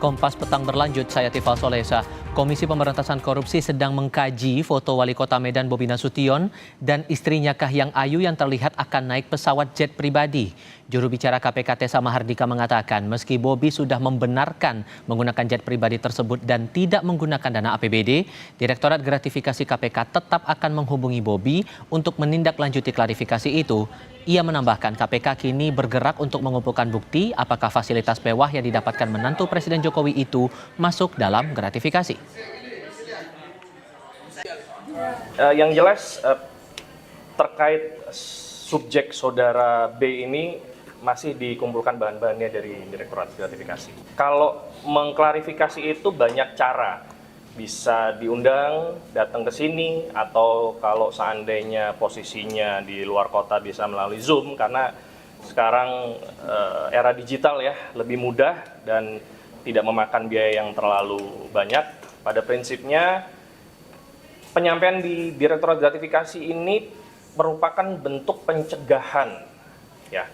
Kompas Petang berlanjut, saya Tifal Solesa. Komisi Pemberantasan Korupsi sedang mengkaji foto Wali Kota Medan Bobi Nasution dan istrinya Kahiyang Ayu yang terlihat akan naik pesawat jet pribadi. Juru bicara KPK Tessa Mahardika mengatakan meski Bobi sudah membenarkan menggunakan jet pribadi tersebut dan tidak menggunakan dana APBD, Direktorat Gratifikasi KPK tetap akan menghubungi Bobi untuk menindaklanjuti klarifikasi itu. Ia menambahkan KPK kini bergerak untuk mengumpulkan bukti apakah fasilitas mewah yang didapatkan menantu Presiden Jokowi itu masuk dalam gratifikasi. Yang jelas terkait subjek saudara B ini masih dikumpulkan bahan-bahannya dari Direktorat Gratifikasi. Kalau mengklarifikasi itu banyak cara. Bisa diundang, datang ke sini, atau kalau seandainya posisinya di luar kota bisa melalui Zoom, karena sekarang era digital ya, lebih mudah dan tidak memakan biaya yang terlalu banyak. Pada prinsipnya, penyampaian di Direktorat Gratifikasi ini merupakan bentuk pencegahan, ya,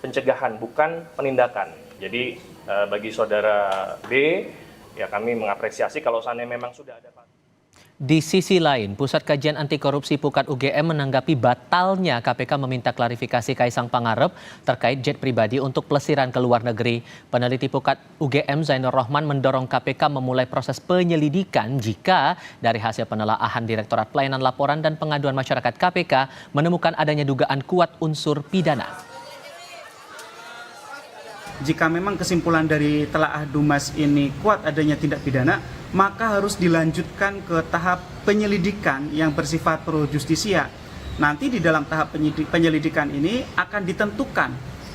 pencegahan bukan penindakan. Jadi bagi saudara B, ya kami mengapresiasi kalau seandainya memang sudah ada. Di sisi lain, Pusat Kajian Anti Korupsi Pukat UGM menanggapi batalnya KPK meminta klarifikasi Kaisang Pangarep terkait jet pribadi untuk pelesiran ke luar negeri. Peneliti Pukat UGM Zainur Rohman mendorong KPK memulai proses penyelidikan jika dari hasil penelaahan Direktorat Pelayanan Laporan dan Pengaduan Masyarakat KPK menemukan adanya dugaan kuat unsur pidana. Jika memang kesimpulan dari telaah Dumas ini kuat adanya tindak pidana, maka harus dilanjutkan ke tahap penyelidikan yang bersifat pro justisia. Nanti di dalam tahap penyelidikan ini akan ditentukan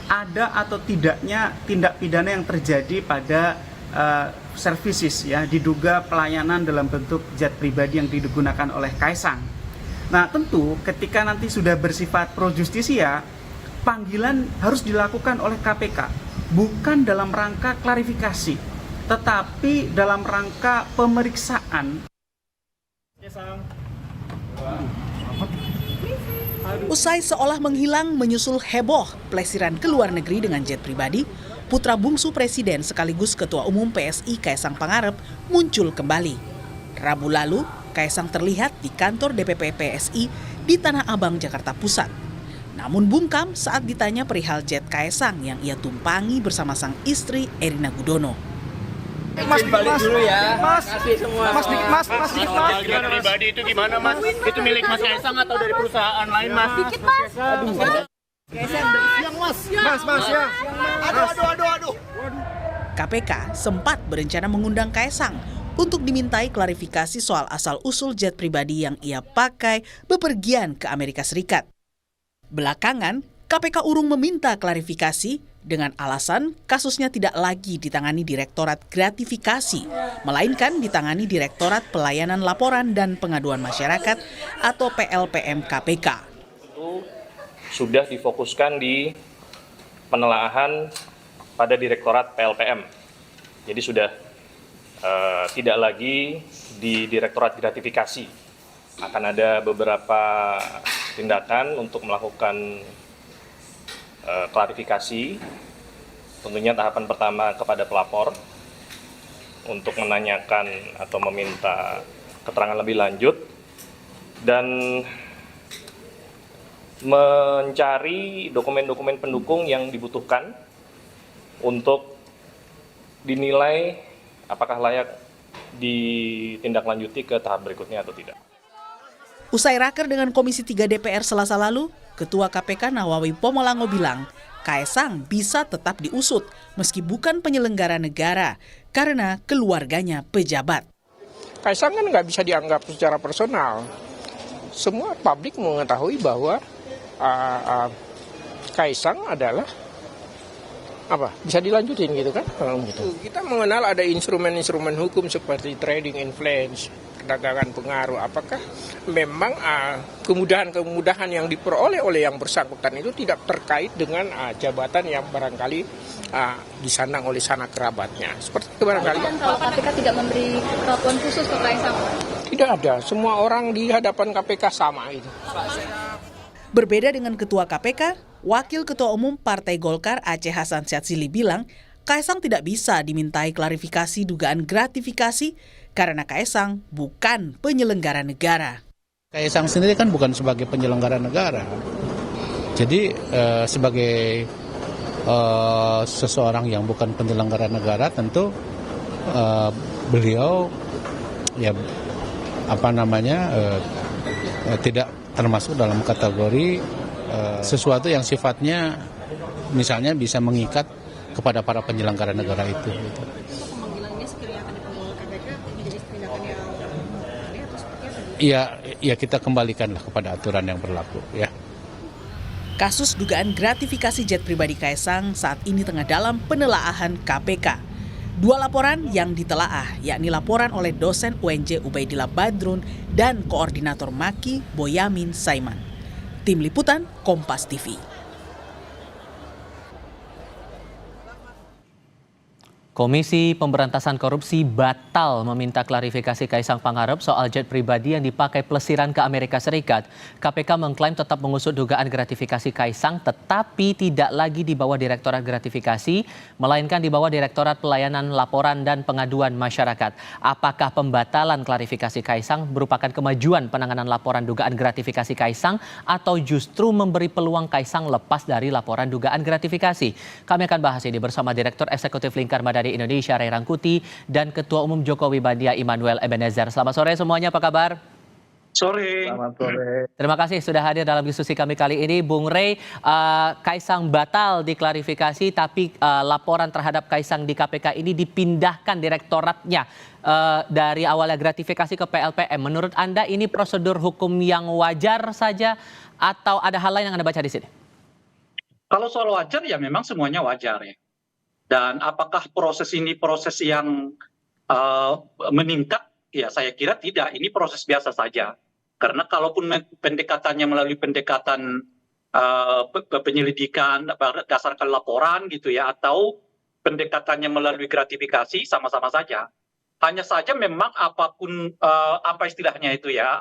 ada atau tidaknya tindak pidana yang terjadi pada services, ya, diduga pelayanan dalam bentuk jet pribadi yang digunakan oleh Kaisang. Nah, tentu ketika nanti sudah bersifat pro justisia, panggilan harus dilakukan oleh KPK. Bukan dalam rangka klarifikasi, tetapi dalam rangka pemeriksaan. Usai seolah menghilang menyusul heboh pelesiran ke luar negeri dengan jet pribadi, putra bungsu Presiden sekaligus Ketua Umum PSI Kaisang Pangarep muncul kembali. Rabu lalu, Kaisang terlihat di kantor DPP PSI di Tanah Abang, Jakarta Pusat. Namun bungkam saat ditanya perihal jet Kaisang yang ia tumpangi bersama sang istri Erina Gudono. Mas balik dulu ya. Mas, kasih semua. Mas dikit mas. Jet pribadi itu gimana mas? Itu milik Mas Kaisang atau dari perusahaan lain mas? Dikit mas. Aduh. Siang mas ya. Aduh. KPK sempat berencana mengundang Kaisang untuk dimintai klarifikasi soal asal-usul jet pribadi yang ia pakai bepergian ke Amerika Serikat. Belakangan, KPK urung meminta klarifikasi dengan alasan kasusnya tidak lagi ditangani Direktorat Gratifikasi, melainkan ditangani Direktorat Pelayanan Laporan dan Pengaduan Masyarakat atau PLPM KPK. Itu sudah difokuskan di penelaahan pada Direktorat PLPM. Jadi sudah tidak lagi di Direktorat Gratifikasi. Akan ada beberapa tindakan untuk melakukan klarifikasi. Tentunya tahapan pertama kepada pelapor untuk menanyakan atau meminta keterangan lebih lanjut dan mencari dokumen-dokumen pendukung yang dibutuhkan untuk dinilai apakah layak ditindaklanjuti ke tahap berikutnya atau tidak. Usai raker dengan Komisi 3 DPR Selasa lalu, Ketua KPK Nawawi Pomolango bilang, Kaisang bisa tetap diusut meski bukan penyelenggara negara karena keluarganya pejabat. Kaisang kan nggak bisa dianggap secara personal. Semua publik mengetahui bahwa Kaisang adalah bisa dilanjutin gitu kan? Kita mengenal ada instrumen-instrumen hukum seperti trading influence, perdagangan pengaruh. Apakah memang kemudahan-kemudahan yang diperoleh oleh yang bersangkutan itu tidak terkait dengan jabatan yang barangkali disandang oleh sanak kerabatnya? Seperti itu barangkali. Dan kalau KPK tidak memberi perlakuan khusus ke Kaisang? Tidak ada. Semua orang di hadapan KPK sama itu. Berbeda dengan Ketua KPK, Wakil Ketua Umum Partai Golkar Aceh Hasan Syadzili bilang, Kaisang tidak bisa dimintai klarifikasi dugaan gratifikasi karena Kaisang bukan penyelenggara negara. Kaisang sendiri kan bukan sebagai penyelenggara negara. Jadi sebagai seseorang yang bukan penyelenggara negara tentu beliau tidak termasuk dalam kategori sesuatu yang sifatnya misalnya bisa mengikat kepada para penyelenggara negara itu. Gitu. Pemanggilannya sekiranya akan dipanggil KPK menjadi tindakan yang aneh atau seperti apa? Ya kita kembalikanlah kepada aturan yang berlaku ya. Kasus dugaan gratifikasi jet pribadi Kaisang saat ini tengah dalam penelaahan KPK. 2 laporan yang ditelaah, yakni laporan oleh dosen UNJ Ubaidillah Badrun dan koordinator Maki Boyamin Saiman. Tim Liputan Kompas TV. Komisi Pemberantasan Korupsi batal meminta klarifikasi Kaisang Pangarep soal jet pribadi yang dipakai pelesiran ke Amerika Serikat. KPK mengklaim tetap mengusut dugaan gratifikasi Kaisang tetapi tidak lagi di bawah Direktorat Gratifikasi, melainkan di bawah Direktorat Pelayanan Laporan dan Pengaduan Masyarakat. Apakah pembatalan klarifikasi Kaisang merupakan kemajuan penanganan laporan dugaan gratifikasi Kaisang atau justru memberi peluang Kaisang lepas dari laporan dugaan gratifikasi? Kami akan bahas ini bersama Direktur Eksekutif Lingkar Madani Indonesia Ray Rangkuti dan Ketua Umum Jokowi Badia Immanuel Ebenezer. Selamat sore semuanya, apa kabar? Sore. Selamat sore. Terima kasih sudah hadir dalam diskusi kami kali ini. Bung Ray, Kaisang batal diklarifikasi tapi laporan terhadap Kaisang di KPK ini dipindahkan direktoratnya dari awalnya gratifikasi ke PLPM. Menurut Anda ini prosedur hukum yang wajar saja atau ada hal lain yang Anda baca di sini? Kalau soal wajar ya memang semuanya wajar ya. Dan apakah proses ini proses yang meningkat? Ya saya kira tidak, ini proses biasa saja. Karena kalaupun pendekatannya melalui pendekatan penyelidikan berdasarkan laporan gitu ya, atau pendekatannya melalui gratifikasi sama-sama saja. Hanya saja memang apapun apa istilahnya itu ya,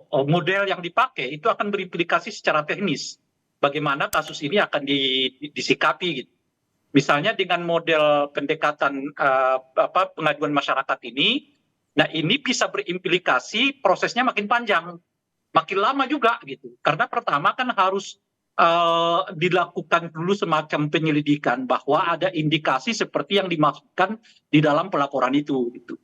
model yang dipakai itu akan berimplikasi secara teknis. Bagaimana kasus ini akan disikapi gitu. Misalnya dengan model pendekatan pengaduan masyarakat ini, nah ini bisa berimplikasi prosesnya makin panjang, makin lama juga gitu. Karena pertama kan harus dilakukan dulu semacam penyelidikan bahwa ada indikasi seperti yang dimaksudkan di dalam pelaporan itu. Gitu.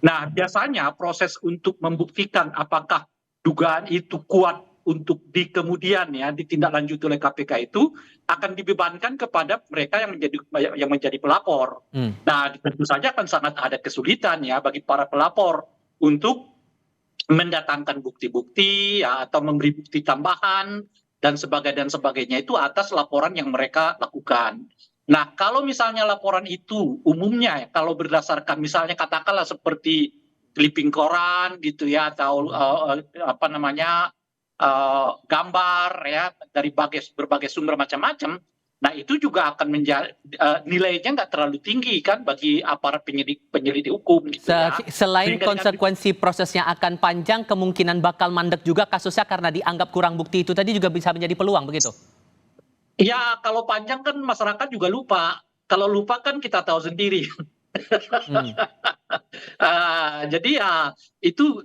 Nah biasanya proses untuk membuktikan apakah dugaan itu kuat untuk kemudian ya ditindaklanjuti oleh KPK itu akan dibebankan kepada mereka yang menjadi pelapor. Nah tentu saja akan sangat ada kesulitan ya bagi para pelapor untuk mendatangkan bukti-bukti ya, atau memberi bukti tambahan dan sebagainya itu atas laporan yang mereka lakukan. Nah kalau misalnya laporan itu umumnya ya, kalau berdasarkan misalnya katakanlah seperti clipping koran gitu ya, atau gambar ya dari berbagai sumber macam-macam, nah itu juga akan menjadi nilainya nggak terlalu tinggi kan bagi aparat penyelidik hukum gitu ya. Selain konsekuensi prosesnya akan panjang, kemungkinan bakal mandek juga kasusnya karena dianggap kurang bukti itu tadi juga bisa menjadi peluang begitu? Ya kalau panjang kan masyarakat juga lupa, kalau lupa kan kita tahu sendiri. Jadi ya itu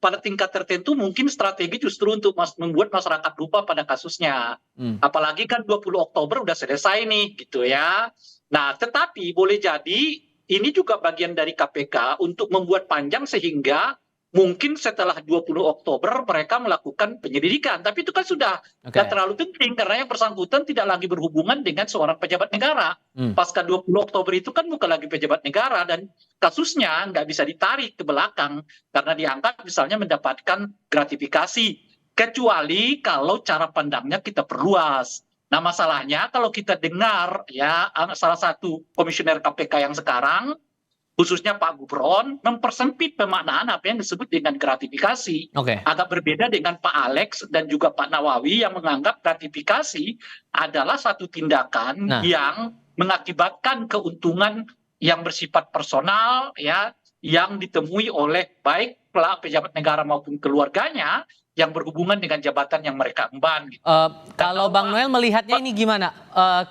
pada tingkat tertentu mungkin strategi justru untuk membuat masyarakat lupa pada kasusnya. Apalagi kan 20 Oktober udah selesai nih gitu ya. Nah tetapi boleh jadi ini juga bagian dari KPK untuk membuat panjang sehingga mungkin setelah 20 Oktober mereka melakukan penyelidikan. Tapi itu kan sudah tidak terlalu penting karena yang bersangkutan tidak lagi berhubungan dengan seorang pejabat negara. Pasca 20 Oktober itu kan bukan lagi pejabat negara dan kasusnya nggak bisa ditarik ke belakang karena dianggap misalnya mendapatkan gratifikasi. Kecuali kalau cara pandangnya kita perluas. Nah masalahnya kalau kita dengar ya salah satu komisioner KPK yang sekarang, khususnya Pak Gufron, mempersempit pemaknaan apa yang disebut dengan gratifikasi. Agak berbeda dengan Pak Alex dan juga Pak Nawawi yang menganggap gratifikasi adalah satu tindakan yang mengakibatkan keuntungan yang bersifat personal ya, yang ditemui oleh baik pejabat negara maupun keluarganya yang berhubungan dengan jabatan yang mereka emban. Gitu. Kalau Bang Noel melihatnya ini gimana?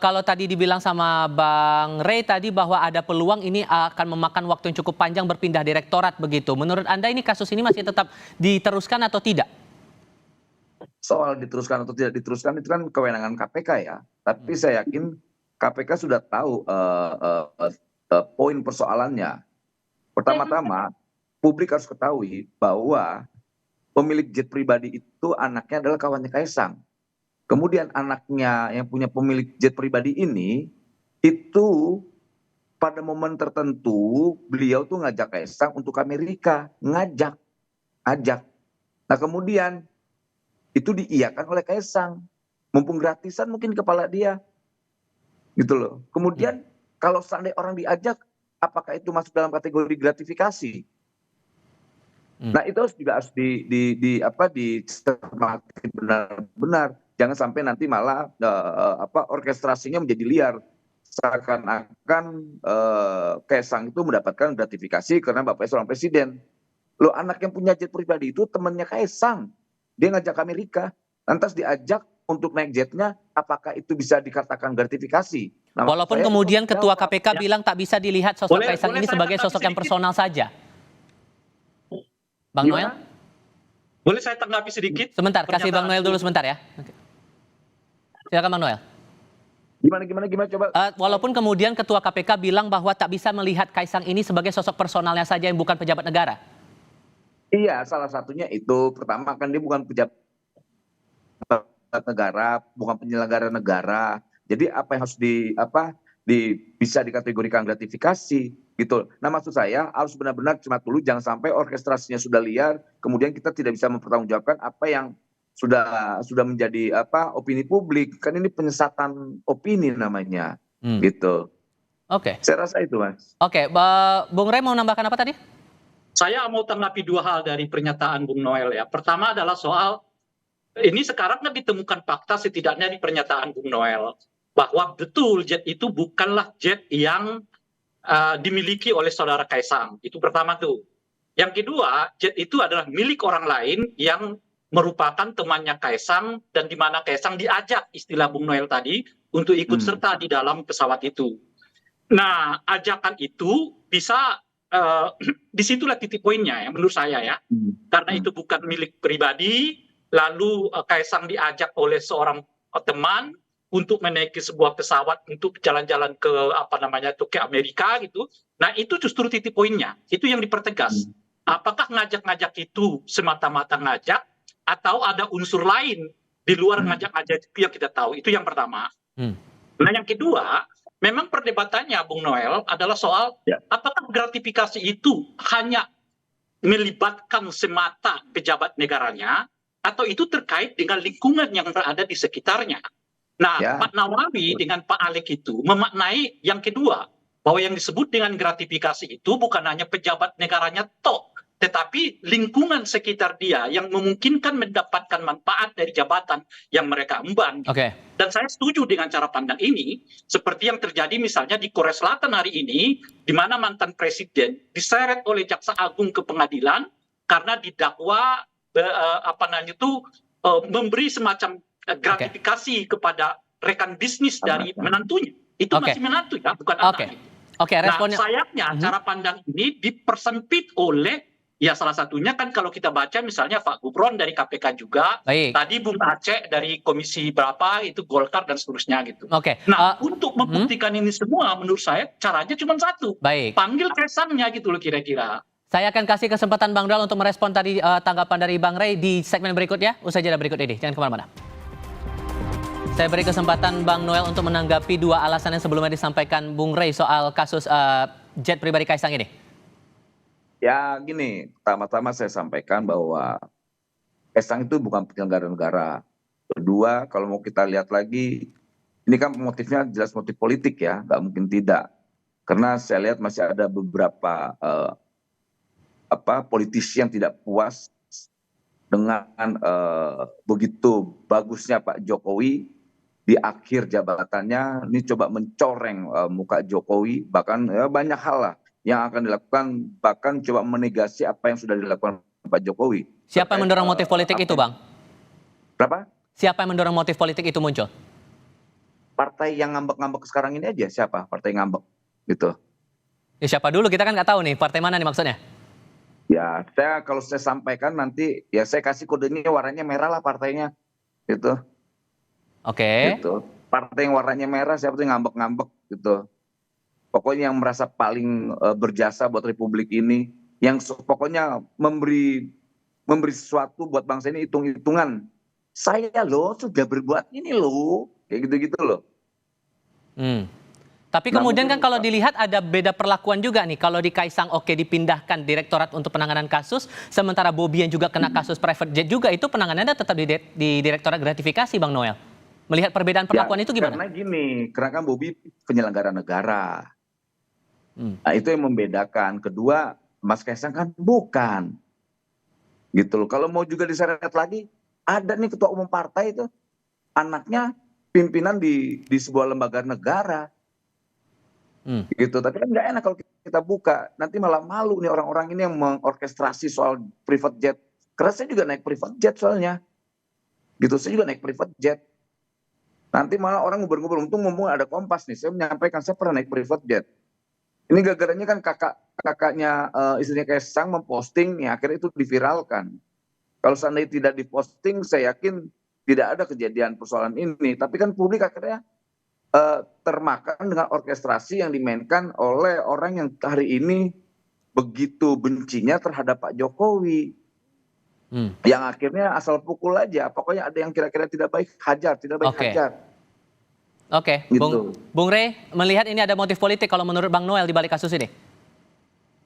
Kalau tadi dibilang sama Bang Ray tadi bahwa ada peluang ini akan memakan waktu yang cukup panjang berpindah direktorat begitu. Menurut Anda ini kasus ini masih tetap diteruskan atau tidak? Soal diteruskan atau tidak diteruskan itu kan kewenangan KPK ya. Tapi saya yakin KPK sudah tahu poin persoalannya. Pertama-tama, publik harus ketahui bahwa pemilik jet pribadi itu anaknya adalah kawannya Kaisang. Kemudian anaknya yang punya pemilik jet pribadi ini itu pada momen tertentu beliau tuh ngajak Kaisang untuk ke Amerika, ajak. Nah kemudian itu diiyakan oleh Kaisang, mumpung gratisan mungkin kepala dia, gitu loh. Kemudian kalau seandainya orang diajak, apakah itu masuk dalam kategori gratifikasi? Nah itu juga harus dicermati benar-benar. Jangan sampai nanti malah orkestrasinya menjadi liar. Seakan-akan Kaisang itu mendapatkan gratifikasi karena bapaknya seorang presiden. Loh anak yang punya jet pribadi itu temannya Kaisang. Dia ngajak ke Amerika. Lantas diajak untuk naik jetnya, apakah itu bisa dikatakan gratifikasi? Nah, walaupun kemudian Ketua KPK bilang tak bisa dilihat sosok Kaisang ini sebagai sosok yang personal saja. Bang Noel? Boleh saya tanggapi sedikit? Sebentar, kasih Bang Noel dulu sebentar ya. Silakan Bang Noel. Gimana coba. Walaupun kemudian Ketua KPK bilang bahwa tak bisa melihat Kaisang ini sebagai sosok personalnya saja yang bukan pejabat negara. Iya, salah satunya itu. Pertama kan dia bukan pejabat negara, bukan penyelenggara negara. Jadi apa yang harus bisa dikategorikan gratifikasi gitu. Nah maksud saya harus benar-benar cermat dulu, jangan sampai orkestrasinya sudah liar, kemudian kita tidak bisa mempertanggungjawabkan apa yang sudah menjadi opini publik. Kan ini penyesatan opini namanya, gitu. Oke. Saya rasa itu, Mas. Oke, Bung Ray mau nambahkan apa tadi? Saya mau tanggapi dua hal dari pernyataan Bung Noel ya. Pertama adalah soal ini sekarang kan ditemukan fakta setidaknya di pernyataan Bung Noel bahwa betul jet itu bukanlah jet yang dimiliki oleh saudara Kaisang. Itu pertama tuh. Yang kedua, jet itu adalah milik orang lain yang merupakan temannya Kaisang dan di mana Kaisang diajak, istilah Bung Noel tadi, untuk ikut serta di dalam pesawat itu. Nah, ajakan itu bisa disitulah titik poinnya ya menurut saya ya. Karena itu bukan milik pribadi, lalu Kaisang diajak oleh seorang teman untuk menaiki sebuah pesawat untuk jalan-jalan ke ke Amerika gitu. Nah itu justru titik poinnya, itu yang dipertegas. Apakah ngajak-ngajak itu semata-mata ngajak atau ada unsur lain di luar ngajak-ngajak itu yang kita tahu? Itu yang pertama. Nah yang kedua, memang perdebatannya Bung Noel adalah soal apakah gratifikasi itu hanya melibatkan semata pejabat negaranya atau itu terkait dengan lingkungan yang berada di sekitarnya. Nah, Pak Nawawi dengan Pak Alek itu memaknai yang kedua, bahwa yang disebut dengan gratifikasi itu bukan hanya pejabat negaranya toh, tetapi lingkungan sekitar dia yang memungkinkan mendapatkan manfaat dari jabatan yang mereka emban. Dan saya setuju dengan cara pandang ini, seperti yang terjadi misalnya di Korea Selatan hari ini, di mana mantan presiden diseret oleh Jaksa Agung ke pengadilan karena didakwa memberi semacam gratifikasi kepada rekan bisnis dari menantunya. Itu masih menantu ya, bukan anak. Responnya. Nah, sayangnya cara pandang ini dipersempit oleh salah satunya kan kalau kita baca misalnya Pak Gufron dari KPK juga, tadi Bung Aceh dari komisi berapa itu Golkar dan seterusnya gitu. Nah, untuk membuktikan ini semua menurut saya caranya cuma satu. Panggil Kaisangnya gitu loh kira-kira. Saya akan kasih kesempatan Bang Noel untuk merespon tadi tanggapan dari Bang Ray di segmen berikutnya. Usai jeda berikut ini, jangan kemana-mana. Saya beri kesempatan Bang Noel untuk menanggapi dua alasan yang sebelumnya disampaikan Bung Ray soal kasus jet pribadi Kaisang ini. Ya gini, pertama-tama saya sampaikan bahwa Kaisang itu bukan penyelenggara negara. Kedua, kalau mau kita lihat lagi, ini kan motifnya jelas motif politik ya, nggak mungkin tidak. Karena saya lihat masih ada beberapa politisi yang tidak puas dengan begitu bagusnya Pak Jokowi di akhir jabatannya, ini coba mencoreng muka Jokowi, bahkan banyak hal lah yang akan dilakukan, bahkan coba menegasi apa yang sudah dilakukan Pak Jokowi. Siapa yang mendorong motif politik itu, Bang? Berapa? Siapa yang mendorong motif politik itu muncul? Partai yang ngambek-ngambek sekarang ini aja, siapa? Partai ngambek, gitu. Ya siapa dulu? Kita kan nggak tahu nih, partai mana nih maksudnya? Ya, kalau saya sampaikan nanti, ya saya kasih kodenya warnanya merah lah partainya, gitu. Oke. Gitu. Partai yang warnanya merah, siapa tuh yang ngambek-ngambek, gitu. Pokoknya yang merasa paling berjasa buat Republik ini, yang pokoknya memberi sesuatu buat bangsa ini, hitung-hitungan. Saya loh sudah berbuat ini loh, kayak gitu-gitu loh. Tapi kemudian kan kalau dilihat ada beda perlakuan juga nih. Kalau di Kaisang oke dipindahkan Direktorat untuk Penanganan Kasus, sementara Bobi yang juga kena kasus private jet juga, itu penanganannya tetap di Direktorat Gratifikasi, Bang Noel. Melihat perbedaan perlakuan itu gimana? Karena gini, karena kan Bobi penyelenggara negara. Nah, itu yang membedakan. Kedua, Mas Kaisang kan bukan. Gitu loh. Kalau mau juga diseret lagi, ada nih ketua umum partai itu, anaknya pimpinan di sebuah lembaga negara. Gitu. Tapi kan nggak enak kalau kita buka. Nanti malah malu nih orang-orang ini yang mengorkestrasi soal private jet. Karena saya juga naik private jet soalnya. Gitu, saya juga naik private jet. Nanti malah orang ngobrol-ngobrol, untung ngomong ada Kompas nih, saya menyampaikan saya pernah naik private jet. Ini gara-garanya kan kakaknya istrinya Kaisang memposting, ya akhirnya itu diviralkan. Kalau seandainya tidak diposting, saya yakin tidak ada kejadian persoalan ini. Tapi kan publik akhirnya termakan dengan orkestrasi yang dimainkan oleh orang yang hari ini begitu bencinya terhadap Pak Jokowi. Yang akhirnya asal pukul aja, pokoknya ada yang kira-kira tidak baik, hajar, tidak baik, hajar. Oke, Gitu. Bung Rey, melihat ini ada motif politik kalau menurut Bang Noel di balik kasus ini?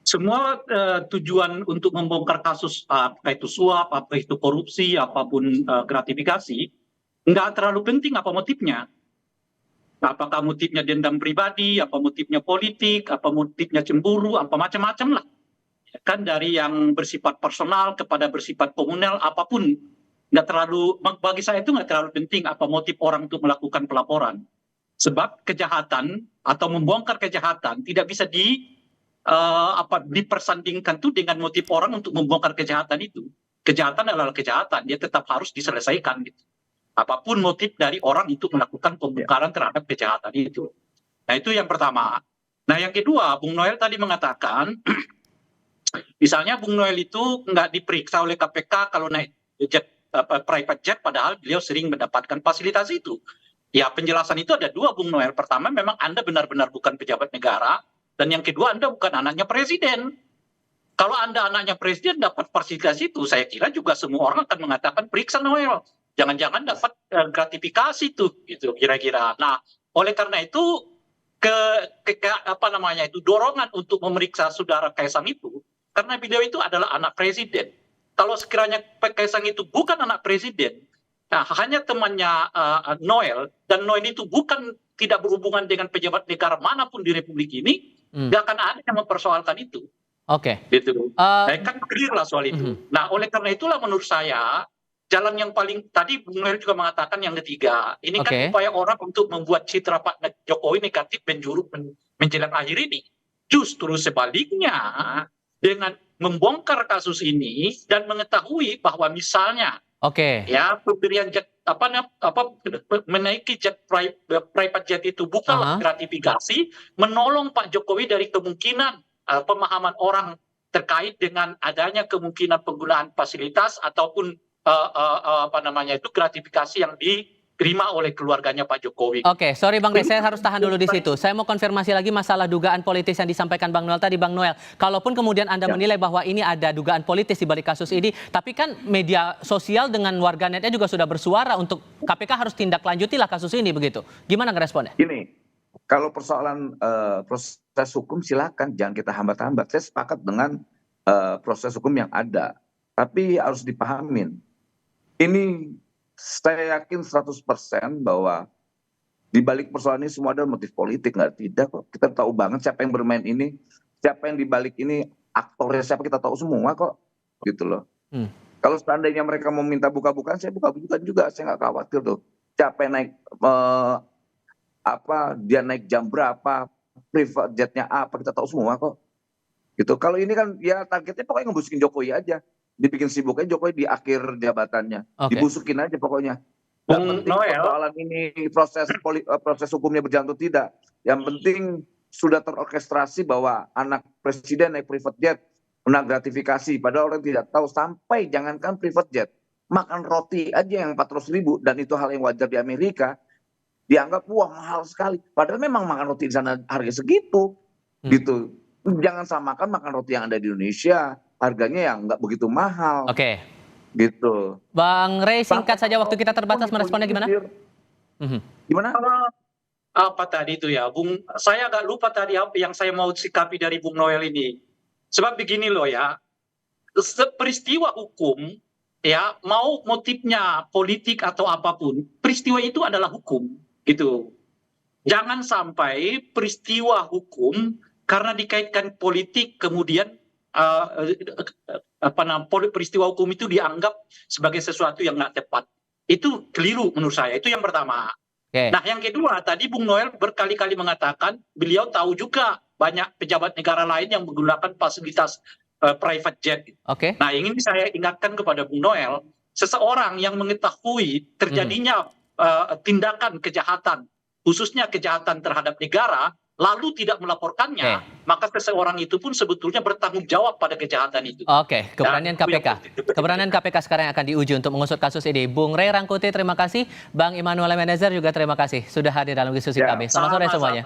Semua tujuan untuk membongkar kasus apa itu suap, apa itu korupsi, apapun gratifikasi, nggak terlalu penting apa motifnya. Apakah motifnya dendam pribadi, apa motifnya politik, apa motifnya cemburu, apa macam-macam lah. Kan dari yang bersifat personal kepada bersifat komunal, apapun. Nggak terlalu, bagi saya itu nggak terlalu penting apa motif orang untuk melakukan pelaporan. Sebab kejahatan atau membongkar kejahatan tidak bisa dipersandingkan tuh dengan motif orang untuk membongkar kejahatan itu. Kejahatan adalah kejahatan, dia tetap harus diselesaikan gitu. Apapun motif dari orang itu melakukan pembongkaran terhadap kejahatan itu. Nah itu yang pertama. Nah yang kedua, Bung Noel tadi mengatakan, misalnya Bung Noel itu nggak diperiksa oleh KPK kalau naik jet, private jet, padahal beliau sering mendapatkan fasilitas itu. Ya penjelasan itu ada dua, Bung Noel. Pertama, memang Anda benar-benar bukan pejabat negara. Dan yang kedua, Anda bukan anaknya presiden. Kalau Anda anaknya presiden dapat fasilitas itu, saya kira juga semua orang akan mengatakan periksa Noel. Jangan-jangan dapat gratifikasi tuh, gitu kira-kira. Nah, oleh karena itu dorongan untuk memeriksa saudara Kaisang itu, karena beliau itu adalah anak presiden. Kalau sekiranya Kaisang itu bukan anak presiden, nah hanya temannya Noel, dan Noel itu tidak berhubungan dengan pejabat negara manapun di Republik ini, nggak akan ada yang mempersoalkan itu. Oke. Gitu. Kan clear lah soal itu. Nah, oleh karena itulah menurut saya jalan yang paling tadi Bung Noel juga mengatakan yang ketiga, ini kan upaya orang untuk membuat citra Pak Jokowi negatif menjelang akhir ini. Justru sebaliknya, dengan membongkar kasus ini dan mengetahui bahwa misalnya ya pemberian jet menaiki jet private jet itu bukanlah gratifikasi, menolong Pak Jokowi dari kemungkinan pemahaman orang terkait dengan adanya kemungkinan penggunaan fasilitas ataupun gratifikasi yang diterima oleh keluarganya Pak Jokowi. Oke, sorry Bang Rey, saya harus tahan dulu di situ. Saya mau konfirmasi lagi masalah dugaan politis yang disampaikan Bang Noel tadi, Bang Noel. Kalaupun kemudian Anda menilai bahwa ini ada dugaan politis di balik kasus ini, tapi kan media sosial dengan warganetnya juga sudah bersuara untuk KPK harus tindak lanjutilah kasus ini begitu. Gimana ngeresponnya? Gini, kalau persoalan proses hukum silakan, jangan kita hambat-hambat. Saya sepakat dengan proses hukum yang ada, tapi harus dipahamin. Ini saya yakin 100% bahwa di balik persoalan ini semua ada motif politik, nggak tidak kok. Kita tahu banget siapa yang bermain ini, siapa yang di balik ini, aktornya siapa kita tahu semua kok, gitu loh. Kalau seandainya mereka mau minta buka-bukaan, saya buka-bukaan juga, saya nggak khawatir tuh. Siapa yang naik, dia naik jam berapa, private jetnya apa, kita tahu semua kok. Gitu. Kalau ini kan ya targetnya pokoknya ngebusukin Jokowi aja. dibikin sibuk aja Jokowi di akhir jabatannya. Oke. Dibusukin aja pokoknya. Nggak Bung penting Noel. persoalan ini proses hukumnya berjalan atau tidak. Yang penting sudah terorkestrasi bahwa anak presiden naik private jet menang gratifikasi. Padahal orang tidak tahu sampai jangankan private jet. Makan roti aja yang 400.000 dan itu hal yang wajar di Amerika. Dianggap wah mahal sekali. Padahal memang makan roti di sana harga segitu. Gitu. Jangan samakan makan roti yang ada di Indonesia. Harganya yang nggak begitu mahal. Oke. Gitu. Bang Rey, singkat saja waktu kita terbatas, meresponnya gimana? Gimana? Apa tadi itu ya, Bung? Saya agak lupa tadi apa yang saya mau sikapi dari Bung Noel ini. Sebab begini loh ya, peristiwa hukum, ya mau motifnya politik atau apapun, peristiwa itu adalah hukum, gitu. Jangan sampai peristiwa hukum karena dikaitkan politik kemudian peristiwa hukum itu dianggap sebagai sesuatu yang nggak tepat. Itu keliru menurut saya. Itu yang pertama. Oke. Nah, yang kedua, tadi Bung Noel berkali-kali mengatakan beliau tahu juga banyak pejabat negara lain yang menggunakan fasilitas private jet. Oke. Nah, ingin saya ingatkan kepada Bung Noel, seseorang yang mengetahui terjadinya tindakan kejahatan, khususnya kejahatan terhadap negara, lalu tidak melaporkannya, maka seseorang itu pun sebetulnya bertanggung jawab pada kejahatan itu. Oke, keberanian KPK. Keberanian KPK sekarang yang akan diuji untuk mengusut kasus ini. Bung Rey Rangkuti, terima kasih. Bang Immanuel Ebenezer juga terima kasih sudah hadir dalam diskusi kami. Selamat sore semuanya.